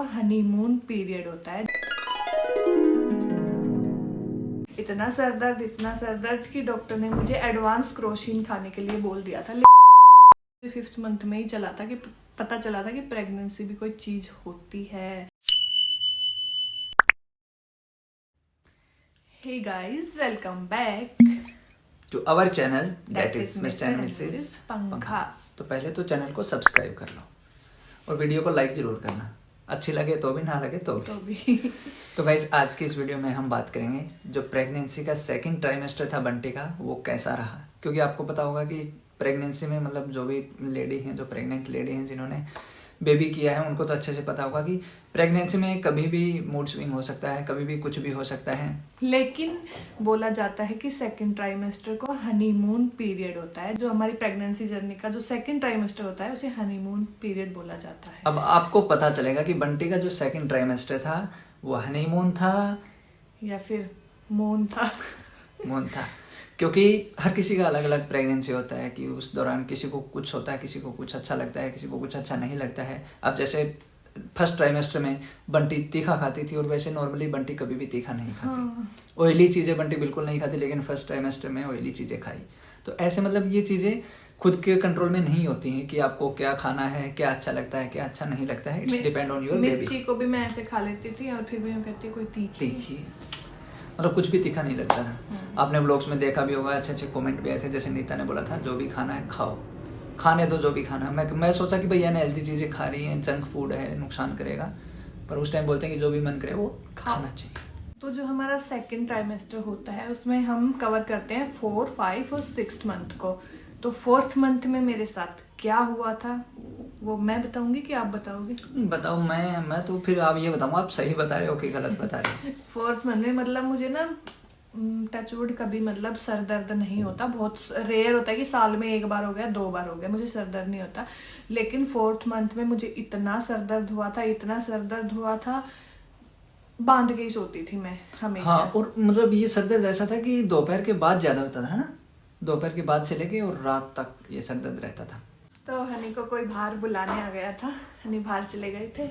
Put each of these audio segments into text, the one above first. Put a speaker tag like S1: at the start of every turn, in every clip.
S1: Honeymoon period होता है। इतना सर दर्द कि डॉक्टर ने मुझे एडवांस क्रोसिन खाने के लिए बोल दिया था। 5th मंथ में ही पता चला था कि प्रेगनेंसी भी कोई चीज होती है। Hey guys, welcome back
S2: to our channel that is Mr and Mrs
S1: पंखा।
S2: तो पहले तो चैनल को सब्सक्राइब कर लो और वीडियो को लाइक जरूर करना, अच्छी लगे तो भी, ना लगे तो भी। तो गाइस, आज की इस वीडियो में हम बात करेंगे जो प्रेगनेंसी का सेकंड ट्राइमेस्टर था बंटी का, वो कैसा रहा। क्योंकि आपको पता होगा कि प्रेगनेंसी में मतलब जो भी लेडी हैं, जो प्रेग्नेंट लेडी हैं जिन्होंने बेबी किया है, उनको तो अच्छे से पता होगा कि प्रेगनेंसी में कभी भी मूड स्विंग हो सकता है, कभी भी कुछ भी हो सकता है।
S1: लेकिन बोला जाता है कि सेकंड ट्राइमेस्टर को हनीमून पीरियड होता है। जो हमारी प्रेगनेंसी जर्नी का जो सेकंड ट्राइमेस्टर होता है उसे हनीमून पीरियड बोला जाता है।
S2: अब आपको पता चलेगा कि बंटी का जो सेकंड ट्राइमेस्टर था वो हनीमून था
S1: या फिर मून था।
S2: मून था, क्योंकि हर किसी का अलग अलग प्रेगनेंसी होता है कि उस दौरान किसी को कुछ होता है, किसी को कुछ अच्छा लगता है, किसी को कुछ अच्छा नहीं लगता है। अब जैसे फर्स्ट ट्राइमेस्टर में बंटी तीखा खाती थी और वैसे नॉर्मली बंटी कभी भी तीखा नहीं खाती। ऑयली चीज़ें बंटी बिल्कुल नहीं खाती, लेकिन फर्स्ट ट्राइमेस्टर में ऑयली चीज़ें खाई। तो ऐसे मतलब ये चीज़ें खुद के कंट्रोल में नहीं होती हैं कि आपको क्या खाना है, क्या अच्छा लगता है, क्या अच्छा नहीं लगता है। It's depend on your baby.
S1: मिर्ची को भी मैं ऐसे खा लेती थी और फिर भी मैं कहती कोई तीखी
S2: मतलब कुछ भी तीखा नहीं लगता था। आपने व्लॉग्स में देखा भी होगा, अच्छे अच्छे कमेंट भी आए थे। जैसे नीता ने बोला था जो भी खाना है खाओ, खाने दो जो भी खाना है। मैं सोचा कि भैया ने हेल्दी चीज़ें खा रही हैं, जंक फूड है, नुकसान करेगा, पर उस टाइम बोलते हैं कि जो भी मन करे वो खाना चाहिए।
S1: तो जो हमारा सेकंड ट्राइमेस्टर होता है उसमें हम कवर करते हैं 4, 5 और 6 मंथ को। तो 4th मंथ में मेरे साथ क्या हुआ था वो मैं बताऊंगी कि आप बताओगे?
S2: बताओ। मैं तो फिर आप ये बताऊंगा आप सही बता रहे हो कि गलत बता रहे हो।
S1: 4th मंथ में मतलब मुझे ना टचवुड कभी मतलब सर दर्द नहीं होता। बहुत रेयर होता है कि साल में 1 बार हो गया, 2 बार हो गया, मुझे सर दर्द नहीं होता। लेकिन 4th मंथ में मुझे इतना सर दर्द हुआ था, बांध के ही सोती थी मैं हमेशा।
S2: हाँ, और मतलब ये सर दर्द ऐसा था कि दोपहर के बाद ज्यादा होता था ना, दोपहर के बाद से लेके और रात तक ये सर दर्द रहता था।
S1: तो हनी को कोई बाहर बुलाने आ गया था, हनी बाहर चले गए थे,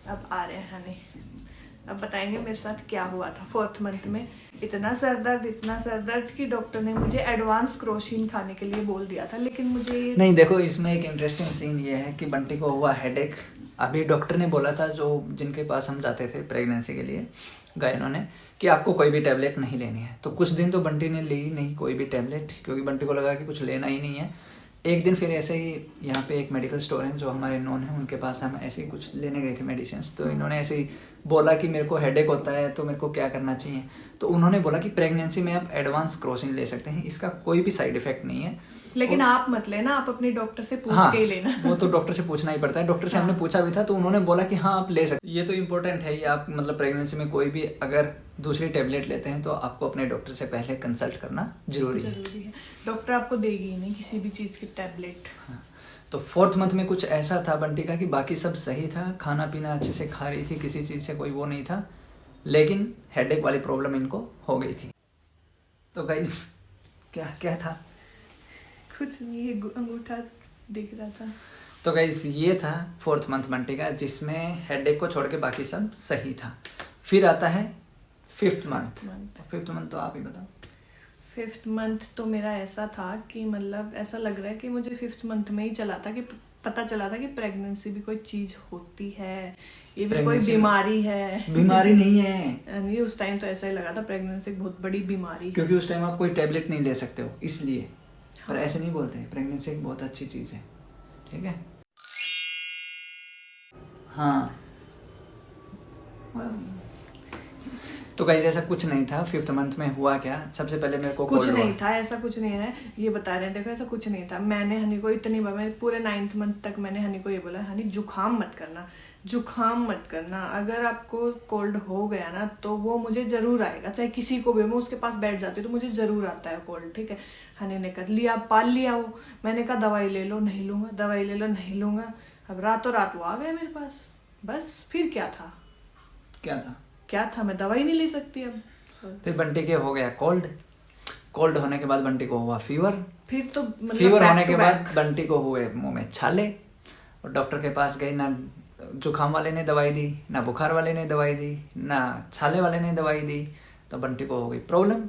S1: अब आ रहे हैं हनी। अब बताएंगे मेरे साथ क्या हुआ था 4th मंथ में। इतना सर दर्द कि डॉक्टर ने मुझे एडवांस क्रोसिन खाने के लिए बोल दिया था। लेकिन मुझे
S2: नहीं, देखो इसमें एक इंटरेस्टिंग सीन ये है कि बंटी को हुआ हेडेक। अभी डॉक्टर ने बोला था, जो जिनके पास हम जाते थे प्रेगनेंसी के लिए, गायनों ने, कि आपको कोई भी टैबलेट नहीं लेनी है। तो कुछ दिन तो बंटी ने ली नहीं कोई भी टैबलेट, क्योंकि बंटी को लगा कि कुछ लेना ही नहीं है। एक दिन फिर ऐसे ही यहाँ पे एक मेडिकल स्टोर है जो हमारे नॉन है, उनके पास हम ऐसे ही कुछ लेने गए थे मेडिसिन। तो इन्होंने ऐसे ही बोला कि मेरे को हेडेक होता है तो मेरे को क्या करना चाहिए। तो उन्होंने बोला कि प्रेगनेंसी में आप एडवांस क्रोसिन ले सकते हैं, इसका कोई भी साइड इफेक्ट नहीं है।
S1: लेकिन आप मत लेना, आप अपने डॉक्टर से पूछ के ही लेना।
S2: वो तो डॉक्टर से पूछना ही पड़ता है। डॉक्टर से हमने पूछा भी था तो उन्होंने बोला कि हाँ आप ले सकते। ये तो इम्पोर्टेंट है, ये आप मतलब प्रेगनेंसी में कोई भी अगर दूसरी टेबलेट लेते हैं तो आपको अपने डॉक्टर से पहले कंसल्ट करना जरूरी है।
S1: डॉक्टर आपको देगी ही नहीं किसी भी चीज की टेबलेट।
S2: हाँ। तो 4th मंथ में कुछ ऐसा था बंटी का कि बाकी सब सही था, खाना पीना अच्छे से खा रही थी, किसी चीज से कोई वो नहीं था, लेकिन हेडेक वाली प्रॉब्लम इनको हो गई थी। तो गाइस क्या था?
S1: कुछ नहीं, ये अंगूठा दिख रहा था।
S2: तो गाइस ये था 4th मंथ बंटी का, जिसमें हेडेक को छोड़ के बाकी सब सही था। फिर आता है 5th मंथ। 5th मंथ तो आप ही बताओ।
S1: 5th मंथ तो मेरा ऐसा था कि मतलब ऐसा लग रहा है कि मुझे 5th मंथ में ही पता चला था कि प्रेगनेंसी भी कोई चीज होती है, ये भी कोई बीमारी है।
S2: बीमारी नहीं है,
S1: नहीं, उस टाइम तो ऐसा ही लगा था प्रेगनेंसी बहुत बड़ी बीमारी है।
S2: क्योंकि उस टाइम आप कोई टैबलेट नहीं ले सकते हो इसलिए। पर ऐसे नहीं बोलते, प्रेगनेंसी एक बहुत अच्छी चीज है, ठीक है। हाँ, तो गाइस ऐसा कुछ नहीं था। 5th मंथ में हुआ क्या, सबसे पहले मेरे को
S1: कुछ नहीं था, ऐसा कुछ नहीं है, ये बता रहे हैं। देखो ऐसा कुछ नहीं था। मैंने हनी को इतनी बार, मैं पूरे 9th मंथ तक मैंने हनी को ये बोला, हनी जुकाम मत करना, अगर आपको कोल्ड हो गया ना तो वो मुझे जरूर आएगा, चाहे किसी को भी। मैं उसके पास बैठ जाती हूँ तो मुझे जरूर आता है कोल्ड, ठीक है। हनी ने कर लिया, पाल लिया वो। मैंने कहा दवाई ले लो, नहीं लूंगा, दवाई ले लो, नहीं लूंगा। अब रातों रात वो आ गए मेरे पास। बस फिर क्या था, मैं दवाई नहीं ले सकती अब।
S2: फिर बंटी के हो गया कोल्ड होने के बाद बंटी को हुआ फीवर।
S1: फिर तो मतलब
S2: फीवर होने के बाद बंटी को हुए मुंह में छाले, और डॉक्टर के पास गई ना, जुकाम वाले ने दवाई दी, ना बुखार वाले ने दवाई दी, ना छाले वाले ने दवाई दी, तो बंटी को हो गई प्रॉब्लम।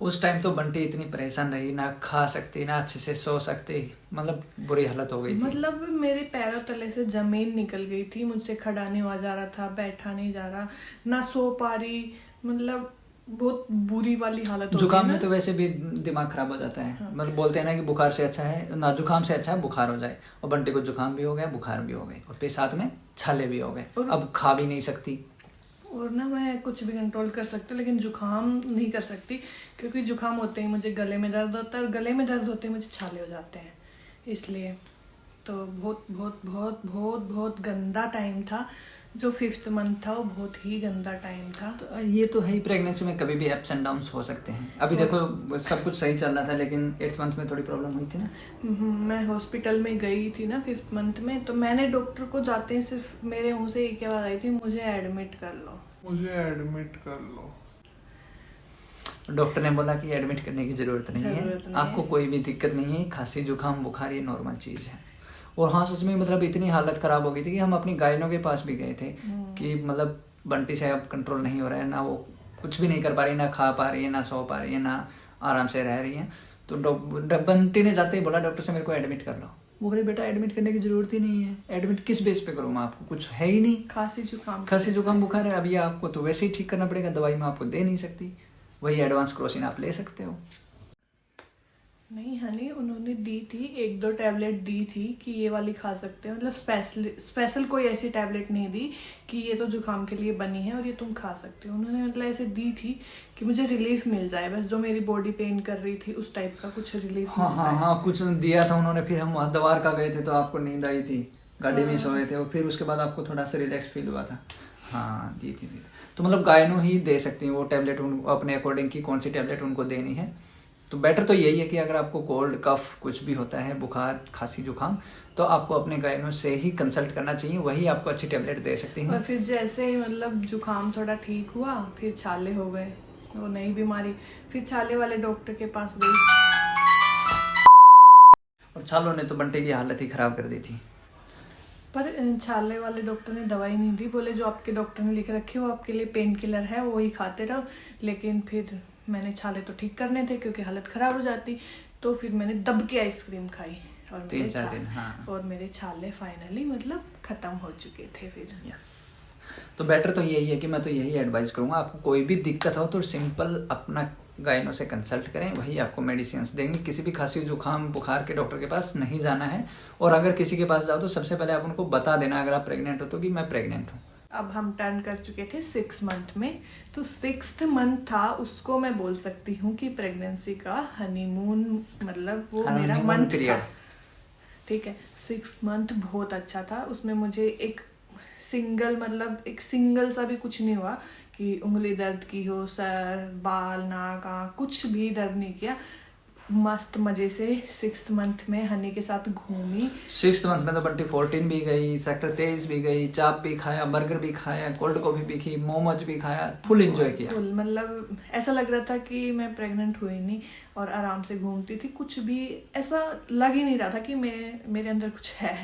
S2: उस टाइम तो बंटी इतनी परेशान रही, ना खा सकती, ना अच्छे से सो सकती, मतलब बुरी हालत हो गई थी।
S1: मतलब मेरे पैरों तले से जमीन निकल गई थी, मुझसे खड़ा नहीं हुआ जा रहा था, बैठा नहीं जा रहा, ना सो पा रही, मतलब बहुत बुरी वाली हालत हो
S2: जुकाम
S1: गई
S2: में
S1: ना।
S2: तो वैसे भी दिमाग खराब हो जाता है।
S1: हाँ।
S2: मतलब बोलते हैं ना कि बुखार से अच्छा है ना, जुकाम से अच्छा है बुखार हो जाए, और बंटी को जुकाम भी हो गया, बुखार भी हो गई, और फिर साथ में छाले भी हो गए। अब खा भी नहीं सकती।
S1: और ना मैं कुछ भी कंट्रोल कर सकती हूँ, लेकिन जुकाम नहीं कर सकती, क्योंकि जुकाम होते ही मुझे गले में दर्द होता है, और गले में दर्द होते ही मुझे छाले हो जाते हैं, इसलिए। तो बहुत बहुत बहुत बहुत बहुत गंदा टाइम था जो 5th मंथ था, वो बहुत ही गंदा टाइम था।
S2: तो ये तो है ही, प्रेगनेंसी में कभी भी अप्स एंड डाउन्स हो सकते हैं। अभी देखो सब कुछ सही चल रहा था, लेकिन 8th मंथ में थोड़ी प्रॉब्लम हुई थी ना।
S1: मैं हॉस्पिटल में गई थी ना 5th मंथ में, तो मैंने डॉक्टर को जाते ही सिर्फ मेरे मुंह से एक आवाज आई थी, मुझे एडमिट कर लो, मुझे एडमिट कर लो।
S2: डॉक्टर ने बोला कि एडमिट करने की जरूरत नहीं है, आपको कोई भी दिक्कत नहीं है, खांसी जुकाम बुखार ये नॉर्मल चीज़ है। और हाँ सच में मतलब इतनी हालत ख़राब हो गई थी कि हम अपनी गायनों के पास भी गए थे कि मतलब बंटी से अब कंट्रोल नहीं हो रहा है, ना वो कुछ भी नहीं कर पा रही, ना खा पा रही है, ना सो पा रही है, ना आराम से रह रही है। तो बंटी ने जाते ही बोला डॉक्टर से मेरे को एडमिट कर लो। वो बोले बेटा एडमिट करने की ज़रूरत ही नहीं है, एडमिट किस बेस पे करूँ मैं, आपको कुछ है ही नहीं, खांसी जुकाम बुखार है, अभी आपको तो वैसे ही ठीक करना पड़ेगा, दवाई मैं आपको दे नहीं सकती, वही एडवांस क्रोसिन आप ले सकते हो।
S1: नहीं हनी, उन्होंने दी थी 1-2 टैबलेट दी थी कि ये वाली खा सकते हो, मतलब स्पेशल कोई ऐसी टैबलेट नहीं दी कि ये तो जुकाम के लिए बनी है और ये तुम खा सकते हो। उन्होंने मतलब ऐसे दी थी कि मुझे रिलीफ मिल जाए, बस जो मेरी बॉडी पेन कर रही थी उस टाइप का कुछ रिलीफ
S2: हाँ
S1: मिल
S2: हाँ
S1: जाए।
S2: हाँ, कुछ दिया था उन्होंने। फिर हम वहाँ दवार का गए थे तो आपको नींद आई थी, गाड़ी में सोए थे, और फिर उसके बाद आपको थोड़ा सा रिलैक्स फील हुआ था। हाँ दी थी। तो मतलब गायनो ही दे सकती हैं वो टैबलेट, उनको अपने अकॉर्डिंग की कौन सी टैबलेट उनको देनी है। तो बेटर तो यही है कि अगर आपको कोल्ड कफ कुछ भी होता है, बुखार खांसी जुकाम, तो आपको अपने गायनो से ही कंसल्ट करना चाहिए, वही आपको अच्छी टैबलेट दे सकती हैं।
S1: और फिर जैसे ही मतलब जुकाम थोड़ा ठीक हुआ, फिर छाले हो गए, वो नई बीमारी, फिर छाले वाले डॉक्टर के पास गई,
S2: और छालों ने तो बंटे की हालत ही खराब कर दी थी।
S1: पर छाले वाले डॉक्टर ने दवाई नहीं दी, बोले जो आपके डॉक्टर ने लिख रखे वो आपके लिए पेन किलर है, वही खाते रहो। लेकिन फिर मैंने छाले तो ठीक करने थे क्योंकि हालत खराब हो जाती, तो फिर मैंने दब के आइसक्रीम खाई, और
S2: 3-4 दिन हाँ।
S1: और मेरे छाले फाइनली मतलब खत्म हो चुके थे फिर।
S2: यस, तो बेटर तो यही है कि मैं तो यही एडवाइस करूंगा, आपको कोई भी दिक्कत हो तो सिंपल अपना गायनो से कंसल्ट करें, वही आपको मेडिसिन देंगे। किसी भी खांसी जुकाम बुखार के डॉक्टर के पास नहीं जाना है, और अगर किसी के पास जाओ तो सबसे पहले आप उनको बता देना अगर आप प्रेग्नेंट हो तो कि मैं प्रेग्नेंट हूँ।
S1: अब हम टर्न कर चुके थे 6 मंथ में, तो 6th मंथ था, उसको मैं बोल सकती हूँ कि प्रेगनेंसी का हनीमून, मतलब वो मेरा मंथ था, ठीक है। 6th मंथ बहुत अच्छा था, उसमें मुझे एक सिंगल सा भी कुछ नहीं हुआ कि उंगली दर्द की हो, सर बाल नाक आँख कुछ भी दर्द नहीं किया। मस्त मजे से 6th मंथ में हनी के साथ घूमी।
S2: 6th मंथ में तो बंटी 14 भी गई, सेक्टर 23 भी गई, चाप भी खाया, बर्गर भी खाया, कोल्ड कॉफी भी की, मोमोज भी खाया, फुल एंजॉय किया।
S1: फुल मतलब ऐसा लग रहा था कि मैं प्रेग्नेंट हुई नहीं, और आराम से घूमती थी, कुछ भी ऐसा लग ही नहीं रहा था कि मेरे अंदर कुछ है।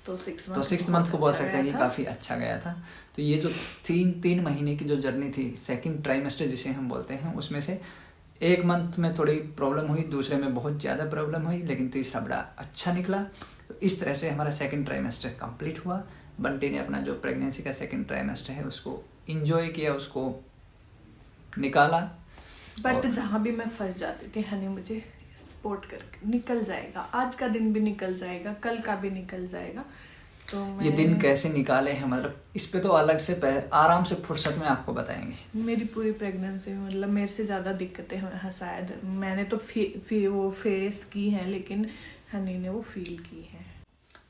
S1: तो 6th मंथ
S2: को बोल सकते हैं कि काफी अच्छा गया था। तो ये जो 3 महीने की जो जर्नी थी, सेकंड ट्राइमेस्टर जिसे हम बोलते हैं, उसमें से 1 मंथ में थोड़ी प्रॉब्लम हुई, दूसरे में बहुत ज़्यादा प्रॉब्लम हुई, लेकिन तीसरा बड़ा अच्छा निकला। तो इस तरह से हमारा सेकंड ट्राइमेस्टर कंप्लीट हुआ। बंटी ने अपना जो प्रेगनेंसी का सेकंड ट्राइमेस्टर है उसको इंजॉय किया, उसको निकाला।
S1: बट जहाँ भी मैं फंस जाती थी, हनी मुझे सपोर्ट करके निकल जाएगा, आज का दिन भी निकल जाएगा, कल का भी निकल जाएगा। तो
S2: ये दिन कैसे निकाले हैं, मतलब इस पे तो अलग से आराम से फुर्सत में आपको बताएंगे।
S1: मेरी पूरी प्रेगनेंसी में मतलब मेरे से ज़्यादा दिक्कतें हैं शायद, मैंने तो वो फेस की हैं, लेकिन हनी ने वो फील की हैं।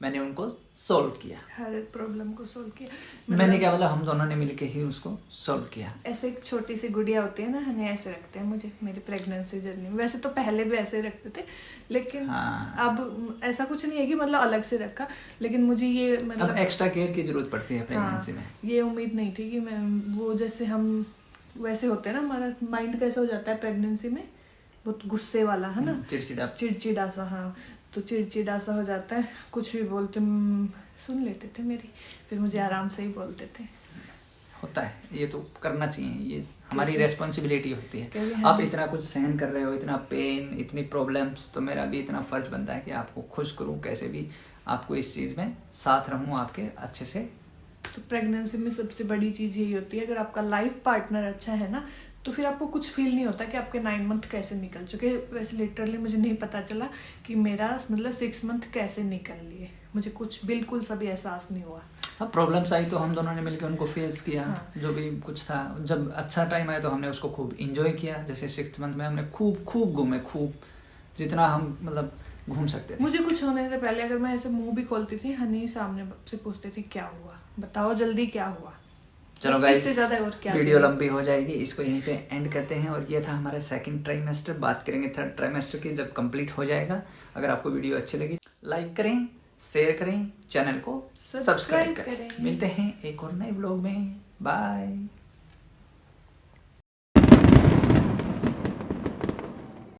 S2: मैंने उनको सोल्व किया,
S1: हर एक प्रॉब्लम को सोल्व किया।
S2: मैंने क्या बोला, हम दोनों ने मिलके ही उसको सोल्व किया।
S1: ऐसे एक छोटी सी गुड़िया होती है ना, हनी ऐसे रखते हैं मुझे मेरी प्रेगनेंसी जर्नी में। वैसे तो पहले भी ऐसे रखते थे, लेकिन
S2: हाँ।
S1: अब ऐसा कुछ नहीं है कि मतलब अलग से रखा, लेकिन मुझे ये मतलब
S2: अब एक्स्ट्रा केयर की जरूरत पड़ती है प्रेगनेंसी में।
S1: ये उम्मीद नहीं थी कि मैं वो, जैसे हम वैसे होते हैं ना, हमारा माइंड कैसे हो जाता है प्रेगनेंसी में, बहुत गुस्से वाला है ना, चिड़चिड़ा सा। हाँ, तो चिड़चिड़ा सा हो जाता है, कुछ भी बोलते सुन लेते थे मेरी, फिर मुझे आराम से ही बोलते थे।
S2: होता है, ये तो करना चाहिए, ये हमारी रेस्पॉन्सिबिलिटी होती है।
S1: क्योंकि
S2: आप इतना कुछ सहन कर रहे हो, इतना पेन, इतनी प्रॉब्लम्स, तो मेरा भी इतना फर्ज बनता है कि आपको खुश करूं, कैसे भी आपको इस चीज़ में साथ रहूं आपके अच्छे से।
S1: तो प्रेगनेंसी में सबसे बड़ी चीज़ यही होती है, अगर आपका लाइफ पार्टनर अच्छा है ना, तो फिर आपको कुछ फील नहीं होता कि आपके 9 मंथ कैसे निकल चुके। वैसे लिटरली मुझे नहीं पता चला कि मेरा मतलब 6 मंथ कैसे निकल लिए, मुझे कुछ बिल्कुल सभी एहसास नहीं हुआ।
S2: हाँ, प्रॉब्लम्स आई तो हम दोनों ने मिलकर उनको फेस किया।
S1: हाँ।
S2: जो भी कुछ था, जब अच्छा टाइम आया तो हमने उसको खूब इंजॉय किया। जैसे 6th मंथ में हमने खूब घूमे, खूब जितना हम मतलब घूम सकते थे।
S1: मुझे कुछ होने से पहले अगर मैं ऐसे मुंह भी खोलती थी, हनी सामने से पूछती थी क्या हुआ, बताओ जल्दी क्या हुआ।
S2: चलो
S1: इससे
S2: गाइस,
S1: ज्यादा और क्या
S2: वीडियो
S1: चाहिए?
S2: लंबी हो जाएगी, इसको यहीं पे एंड करते हैं। और ये था हमारा 2nd ट्राइमेस्टर। बात करेंगे 3rd ट्राइमेस्टर की, जब कंप्लीट हो जाएगा। अगर आपको वीडियो अच्छी लगी, लाइक करें, शेयर करें, चैनल को सब्सक्राइब करें। मिलते हैं एक और नए व्लॉग में। बाय।